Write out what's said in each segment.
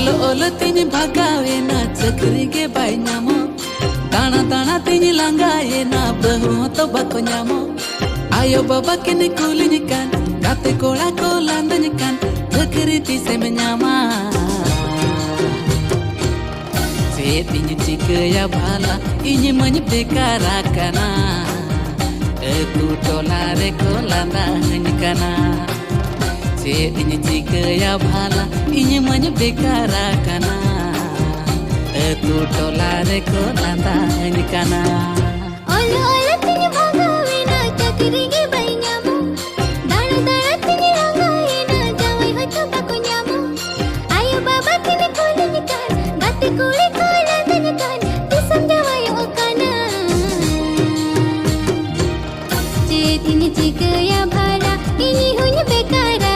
Olo olo tini bhagawe na chakri ge bai nyamo Dana dana tini langaye na bahu to bako nyamo Ayo baba kene kulini kan Kate kola ko landani kan Chakri ti se me nyama Se tini chika ya bhala Inyi many bekara kana Tu tola re ko landani kana Ini jika ya bhala ini many bekara kana tu dolare ko landani kana Olo olo tini bhagawe na chakri ge bai nyamo Dana dana tini langaye na jawai hoto bako nyamo Ayo baba tini kulini kan Gati kuli ko landani kan Ti samjawai okana Je tini jika ya bhala ini hunya bekara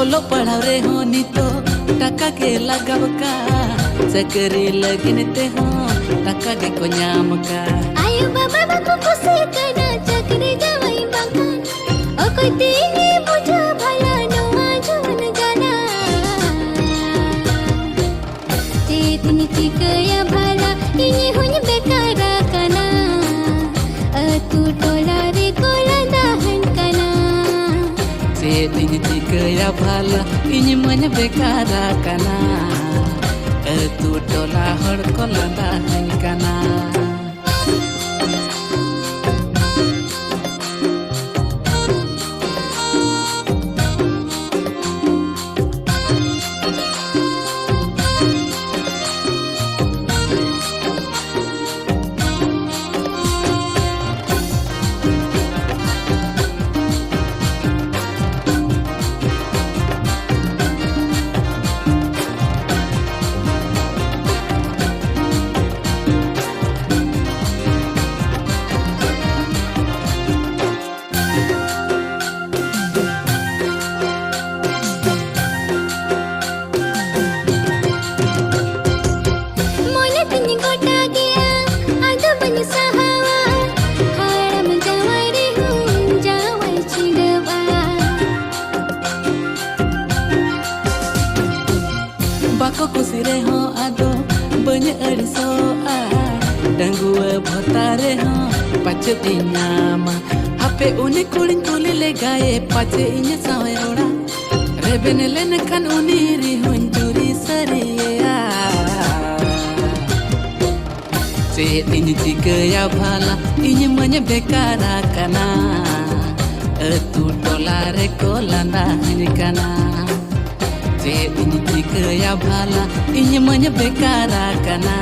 Olo पढ़ाव रे हो नितो टाका के लगाव का चकरी लगिन ते हो टाका के को ᱧᱟᱢ का Ayo baba bako kusi kana chakri jawai bangkan Okoi tini buja bhala noa jawan jana Je tini chika ya bhala ini hunya bekara kana Tu tola re ko landahan kana Je tini chika ya bhala ini many bekara kana tu tola hor ko landahan kana Bako kusire ho ado banyak ariso a dangua bhotare ho pache dinama hape uni kulin kuli le gaye pache inya sawe roda rebenele ne kan uni ri hunjuri sariya Se ini jika ya bhala inya many bekara kana tu dolare ko landani kana Je ini jika ya bhala inya many bekara kana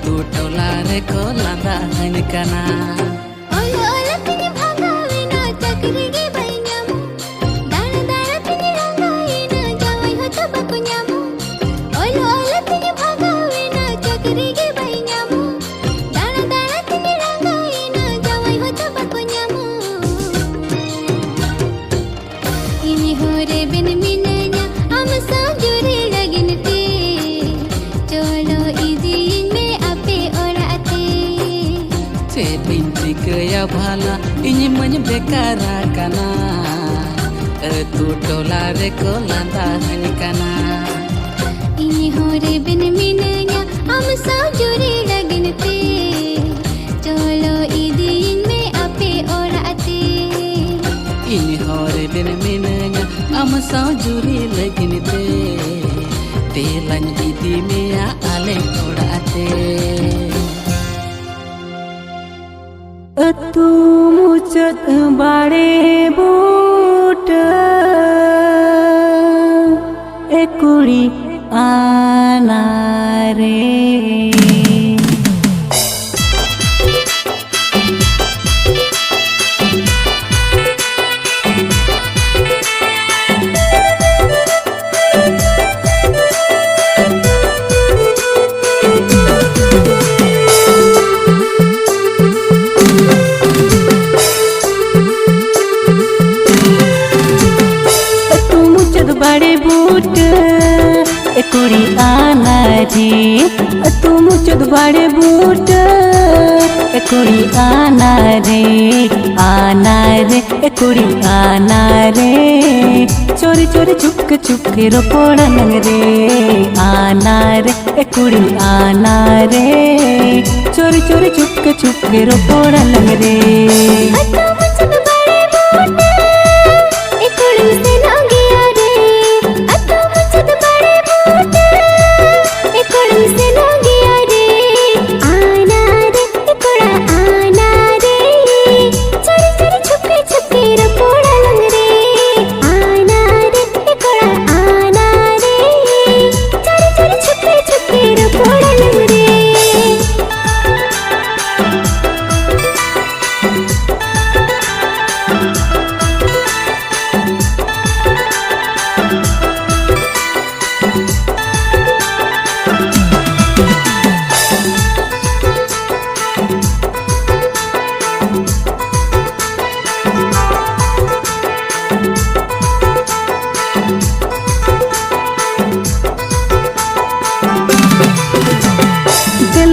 tu dolare ko landani kana Olo olo tini bhagawe na chakri ge bai nyamo Dana dana tini langaye na jawai hoto bako nyamo Olo olo tini bhagawe na chakri ge bai nyamo Dana dana tini langaye na jawai hoto bako nyamo Ini hore ben minanya am saujuri lagin te Cholo izin me ape ora ate Se ini jika ya bhala inya many bekara kana tu dolare ko landani kana Ini hore ben minanya am saujuri lagin te Sao जुरी लगिन ते तेलान इदी मेया आले ओड़ाते अतु मुचत बाड़े boot ए कुड़ी आना रे बड़े बूट ए कुड़ी आना रे तू मुझद बड़े बूट ए कुड़ी आना रे ए कुड़ी आना रे चोरी चोरी चुपके चुपके रोपोड़ा लंग रे आना रे ए कुड़ी आना रे चोरी चोरी चुपके चुपके रोपोड़ा लंग रे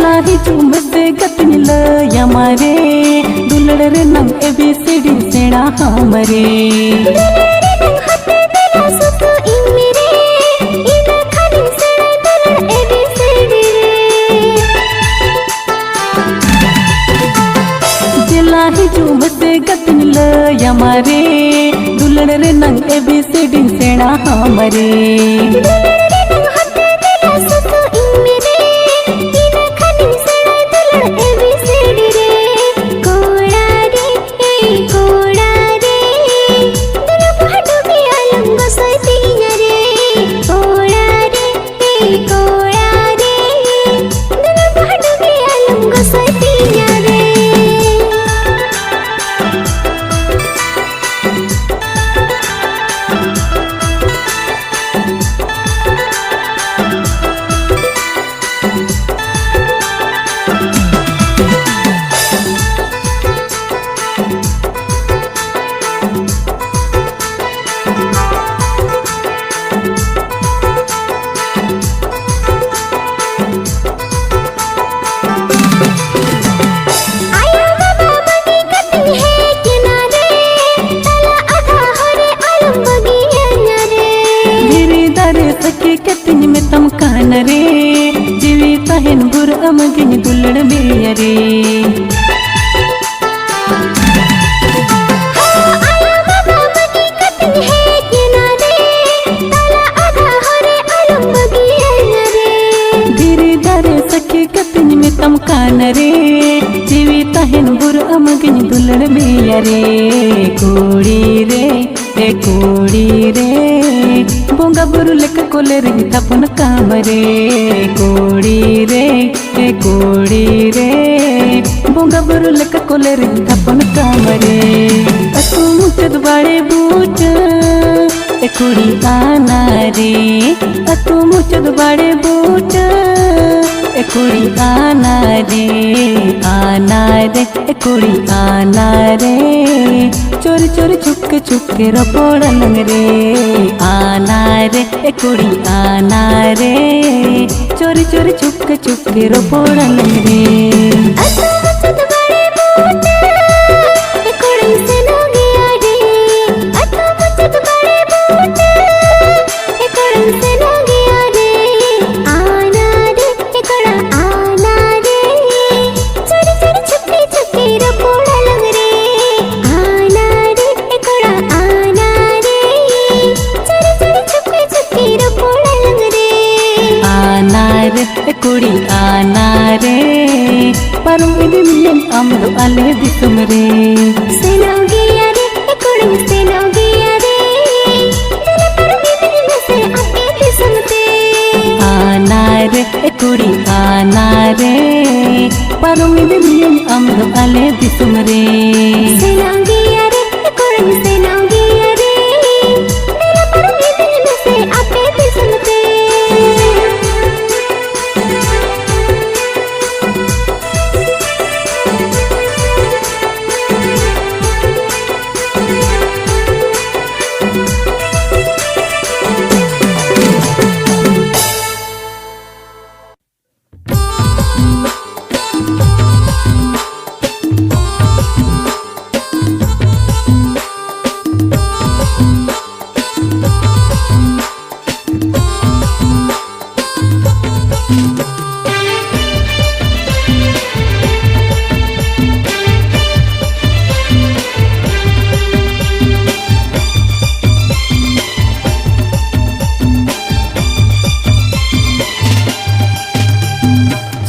लाही चूम से गतन ल यमारे दुलड़ रे नम एबीसीडी सेना हमरे लाही चूम से गतन ल यमारे दुलड़ रे नंग एबीसीडी सेना हमरे कतिन में तम कान रे जीवी तहन बुर अमगिन दुलड़ में रे धीरे धरे सके कतिन में तम कान रे जीवी तहन बुर अमगिन दुलड़ में रे कोड़ी रे ए कोड़ी रे बोंगा बुरु लेक कोले रे तपन काम रे कोड़ी रे ए कोड़ी रे बोंगा बुरु लेक कोले रे तपन काम रे तू मुचद बड़े बूट ए कुड़ी आना रे तू मुचद बड़े बूट ए कुड़ी आना रे ए कुड़ी आना रे चोरी चोरी चुपके चुपके रोपोड़ा लंग रे आना रे ए कुड़ी आना रे चोरी चोरी चुपके चुपके रोपोड़ा लंग रे चोरी रे सेनाओगे यारे कुड़ी सेनाओगे यारे दिल पर बिजली से आके भी सुनते आना रे कुड़ी आना रे पारुमिद बियन अमदो आले दिसुम रे सेनाओगे यारे कुड़ी सेनाओगे यारे दिल पर बिजली से आके भी सुनते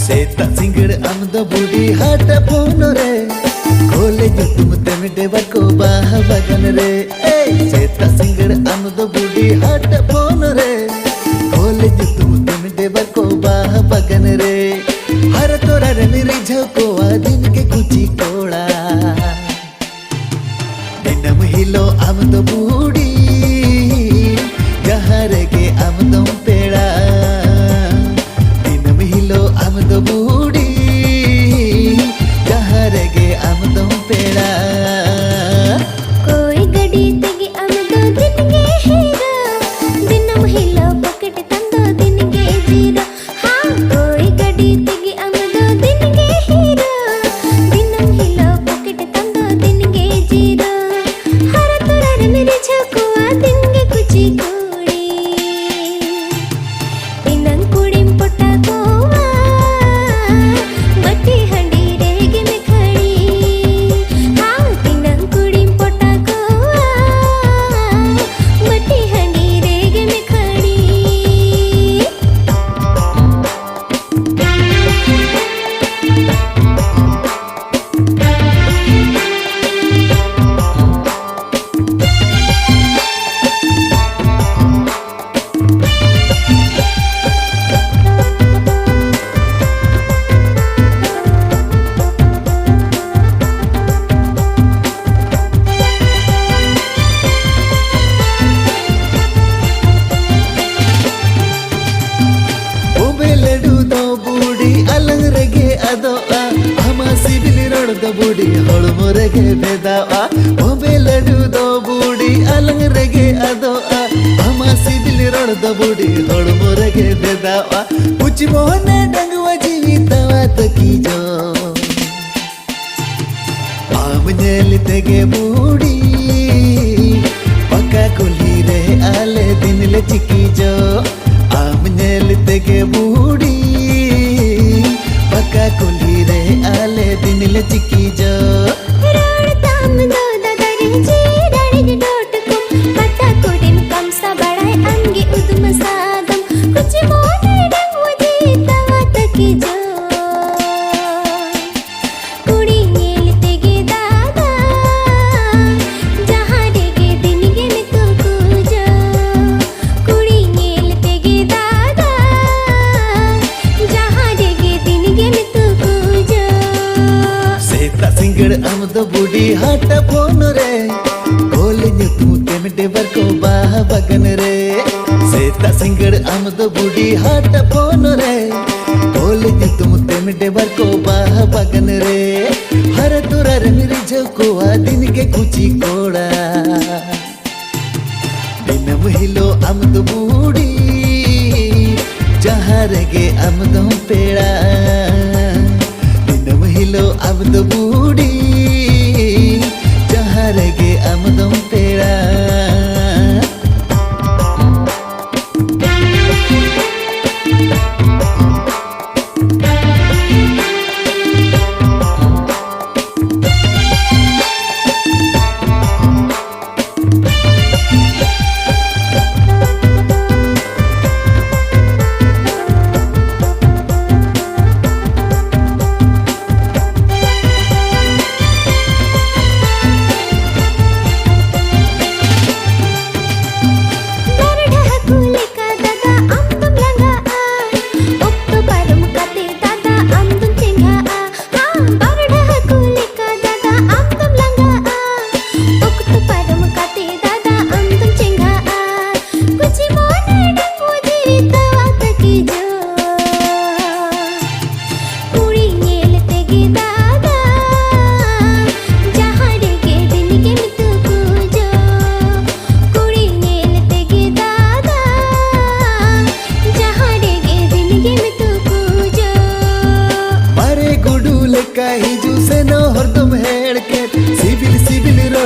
सेता सिंगड़ अमद बुढ़ी हाट फोन रे खोले जो तुम तेमिटे बको बाह बगन रे सेता सिंगड़ अमद बुढ़ी हाट फोन रे खोले जो तुम तेमिटे बको बाह बगन रे हर तोरा रे मेरी झको दिन के कुची कोड़ा दिनम हिलो अमद बुढ़ी जहाँ रे के अमदम पेड़ा अमद बूढ़ी जहाँ गे अमदम पेड़ा कोई गड़ी तेगी अमदो दिन गे हीरा दिनम हिलो पकड़ तंदो दिन गे जीरा हाँ कोई गड़ी तेगी अमदो दिन गे हीरा दिनम हिलो पकड़ तंदो दिन गे जीरा हर तोरा रे मेरे छकुआ दिन गे कुची कोड़ी इनंग कुड़ी पोटा कोवा बटी हंडी रेगी में खड़ी हाँ तिनंग कुड़ी पोटा कोवा बटी हंडी रेगी में खड़ी लडू दो बूढ़ी अलंग रेगे अदो हमा सिबिल रोड दो बूढ़ी हड़मो रेगे बेदावा ओबे लडू दो बूढ़ी अलंग रेगे अदो हमा सिबिल रोड दो बूढ़ी हड़मो रेगे बेदावा कुछ मोहने डंगवा जीवितवा तो की जो आम नेल तेगे बूढ़ी पक्का कुली रे आले दिन ले चिकी जो आम नेल तेगे बूढ़ी पक्का कुली रे आले दिन ले चिकी जो रोड ताम दो ददरी जी रानी जी डोट कुम पता कुड़िन कम सा बड़ाई अंगी उदम सादम कुछ मोने डंगवा जी तवा तकी जो कुड़ी नेल तेगे दादा जहाँ रेगे दिन गे में तो कुजो कुड़ी नेल तेगे दादा जहाँ रेगे दिन गे में तो कुजो सेता सिंगड़ अमद बूढ़ी हाट फोन रे खोले जो तू तेमिटे बरको बाह बगन रे सेता सिंगड़ अमद बूढ़ी हाट फोन रे खोले जो तुम तेमिटे बरको बाह बगन रे हर तोरा रे मेरी झको दिन के कुची कोड़ा दिनम हिलो अमद बूढ़ी जहाँ गे अमदम पेड़ा दिनम हिलो अमद बूढ़ी जहाँ गे अमदम पेड़ा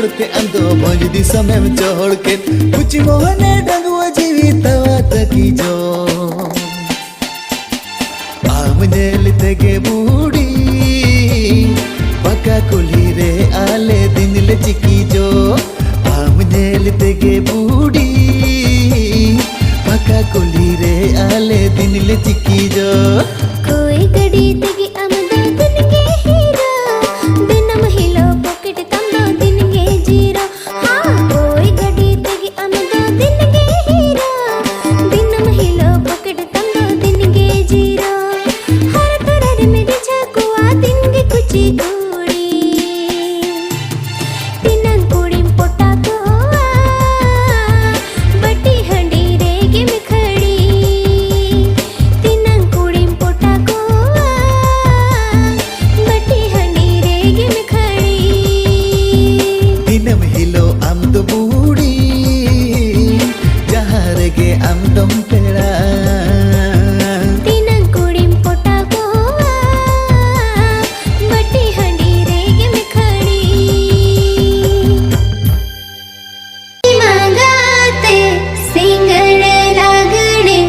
चढ़ते अंदो भोज दिसमें चढ़ के कुछ मोहने डंगुआ जीवी तवा तकी जो आम नेलते के बूढ़ी पका कुली रे आले दिन ले चिकी जो आम नेलते के बूढ़ी पका कुली रे आले दिन ले चिकी जो कोई गड़ी तगी अमदो दिन के हीरो दिनम हिलो पॉकेट तम दो दिन के जीरो हाँ कोई गड़ी तगी अमदो दिन के हीरो दिनम हिलो पॉकेट तम दो दिन के जीरो हर तरह में बिछा कुआ दिन के कुछ कुड़ी तिनंग कुड़ी पोटा को बटी हंडी रे के में खड़ी तिनंग कुड़ी पोटा को बटी हंडी रे के में खड़ी दिनम हिलो आम दो बूढ़ी जहाँ रेगे आम दम पेड़ा तिनंग कुड़ी पोटा को बटी हंडी रे के में खड़ी मंगाते सिंगड़ लागड़े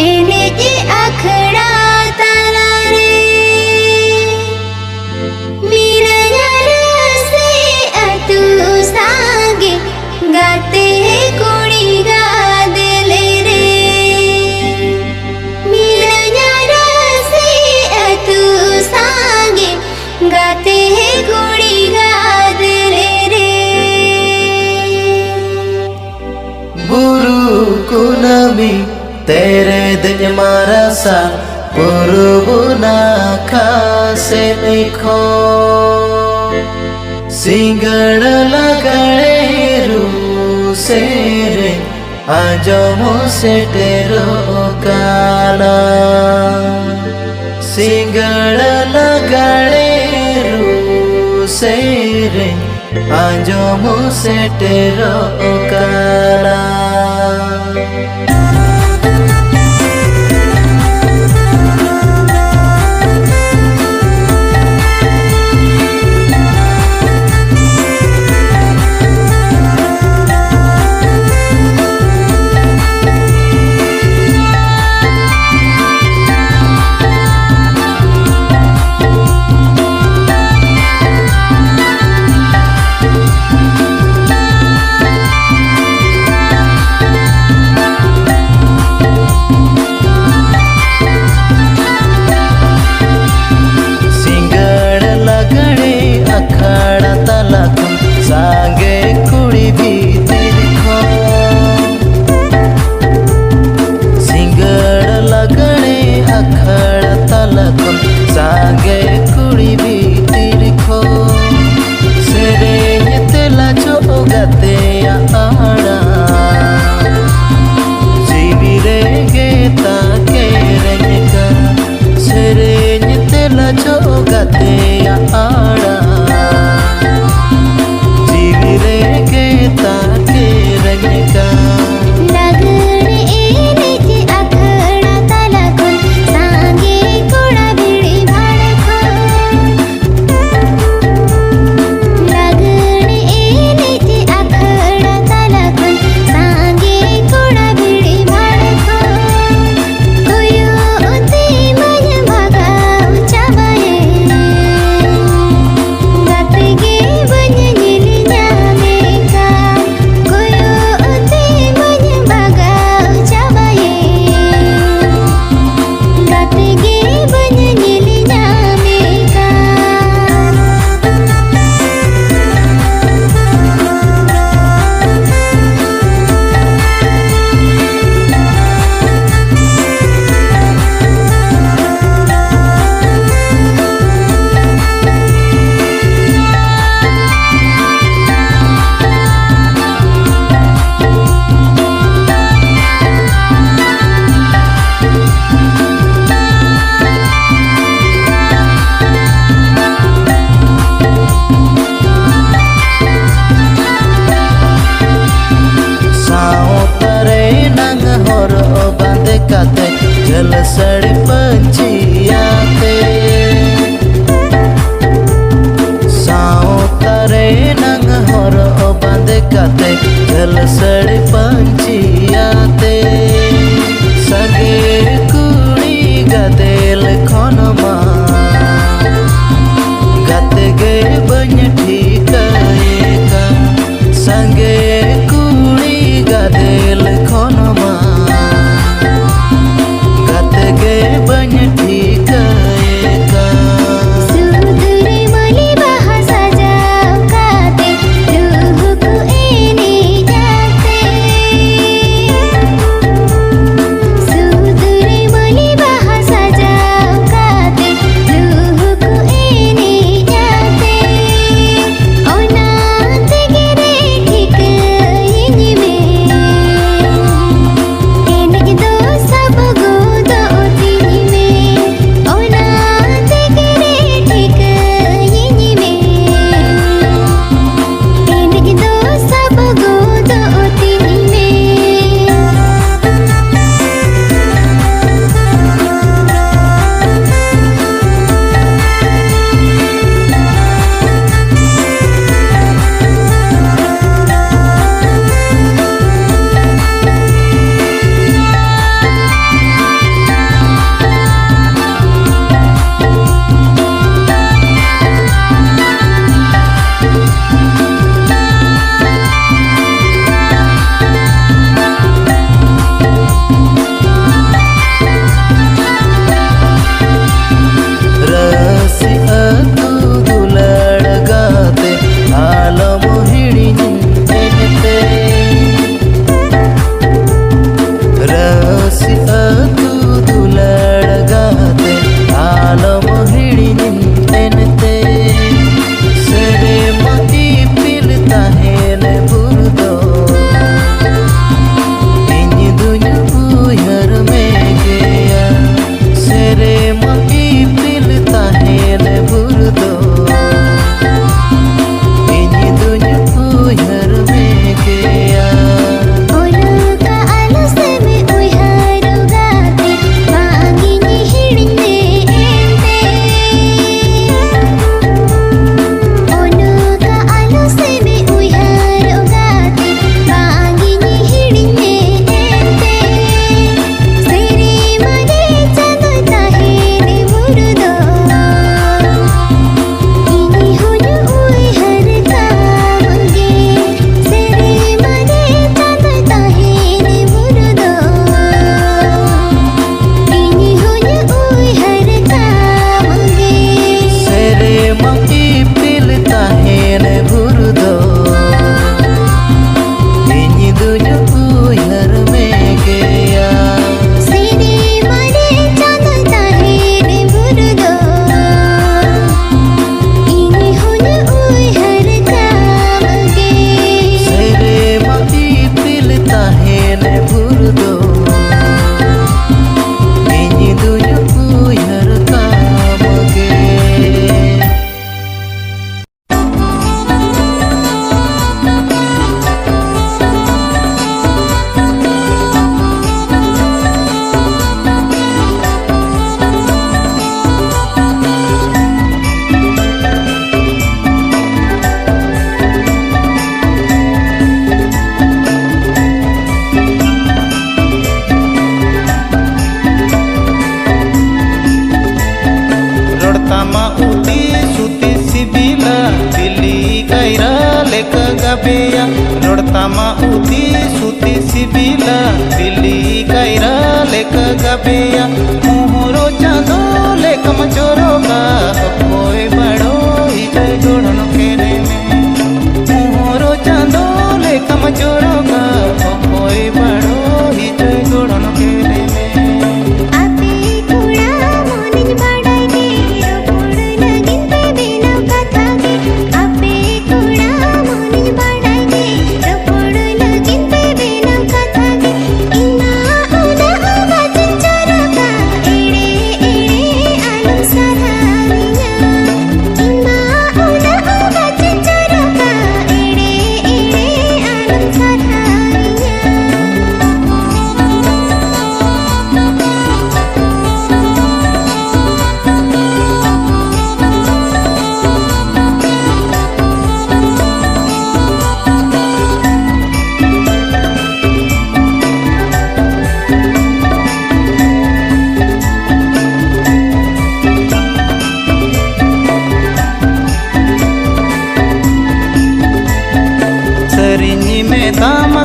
एने के अखड़ा तारा रे मेरा यार से अतु सांगे गाते कुड़ी गा दिले रे मेरा यार से अतु सांगे गाते कुड़ी गा दिले रे बुरु कुनमी तेरे दिन मारा सा पुरुबुना खासे लिखो सिंगड़ लगड़े रू से रे आजो मुझसे तेरो काला सिंगड़ लगड़े रू से रे आजो मुझसे तेरो काला अखाड़ा तलक सांगे कुड़ी भी देखो सिंगड़ लगड़े अखाड़ा तलक सांगे कुड़ी भी देखो सेरे तेला चोगते आड़ा जीवी रे गेता के रेगा सेरे तेला चोगते आड़ा लगड़े एने के अखड़ा तलकुन सांगे कुड़ा बिड़ी भाड़को लगड़े एने के अखड़ा तलकुन सांगे कुड़ा बिड़ी भाड़को कोयो उते मन भागा उचाबाए गाते गे बन नील जामे का कोयो उते मन भागा उचाबाए गाते गे बन नील जामे का जल सड़ी पंछियाते साओ तरे नंग हर गाते जल सड़े पंचियाते संगे कुड़ी गादेल खनमा गाते गे बन ठिकाएका संगे कुड़ी गादेल खनमा गाते गे बन ठिकाएका gabeya rodtama uti suti sibila dili kaira leka gabeya mohoro chando leka machoro ka koi bado hijay godhno kere me mohoro chando leka machoro ka koi bado hijay godhno kere me Sarha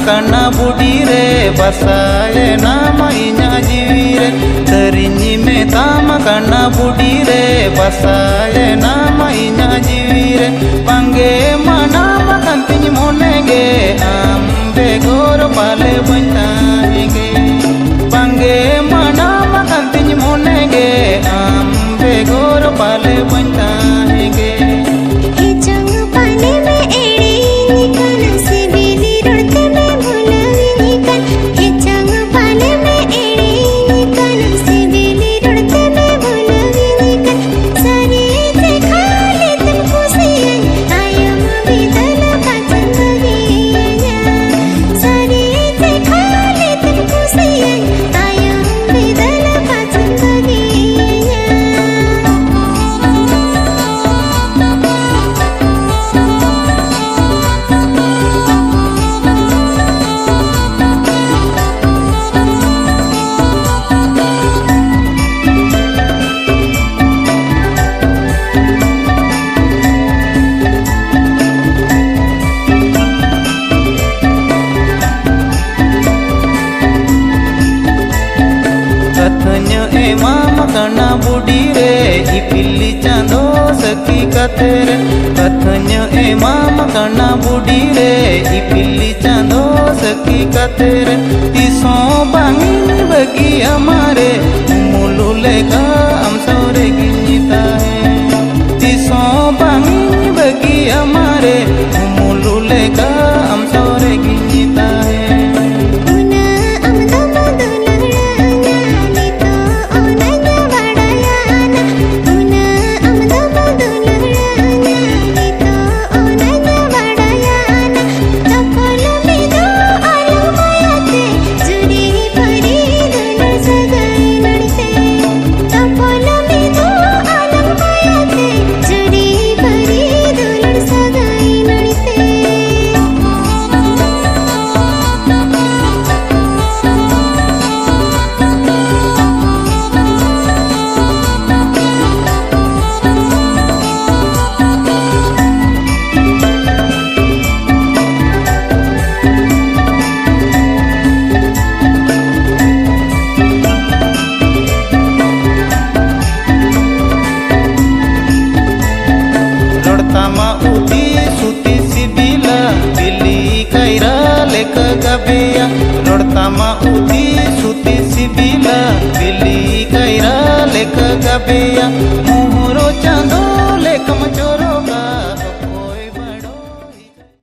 kana budi re basaye nama inya jiwi re Terinyi metama kana budi re basaye nama inya jiwi re Pange mana makan tinyi monege ambe goro pale bantahege Pange mana makan tinyi monege ambe goro pale bantahege Kathanya mama kana budi re ipilli chando saki katere Kathanya mama kana budi re ipilli chando saki katere Tiso bangin bagi amare mulu lega am sore ginyita hai Tiso bangin bagi amare mulu lega am sore ginyita hai Gabeya rodtama uti suti sibila bili kaira leka gabeya